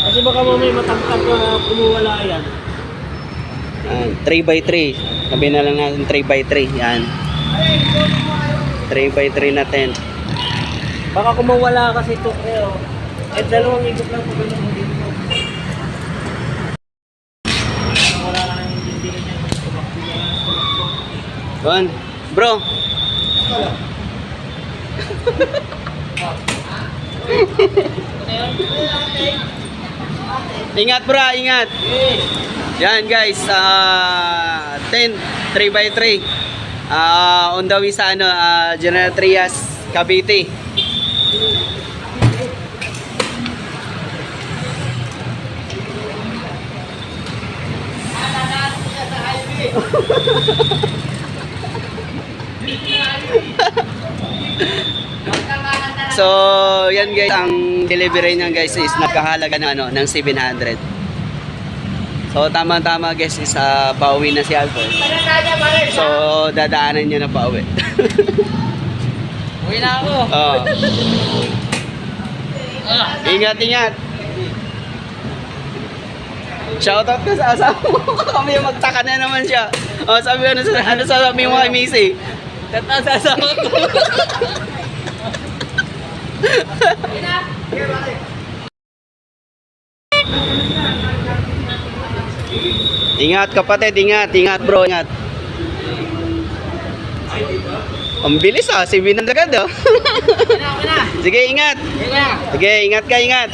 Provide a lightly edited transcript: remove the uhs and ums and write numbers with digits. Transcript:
Kasi baka mamaya matangkap na kumuwala yan. 3x3. Sabi na lang natin 3x3. Yan. 3x3 na tent. Baka kumawala kasi ito. Eh, dalawang ikot lang po ganun mo dito. Wala ka nang hindi niya. Bon, bro. Ingat bro, ingat. Yan guys, tent 3x3. On the way sa General Trias, Cavite. So, yan guys, ang delivery niya guys is nagkahalaga ng ng 700. So, tama-tama guys is pauwi na si Alfred. So, dadaanan niya na pauwi. Uwi na ako. Oh. Ingat, ingat. Shoutout ka sa asawa mo. Kami magtaka na naman siya. Oh, sabi ano sabi mo kay Missy? Tata sa asawa ko. Ingat kapatid, ingat, ingat bro, ingat. Ang bilis 7 agad Okay na. Sige, ingat. Okay na. Sige, ingat ka, ingat.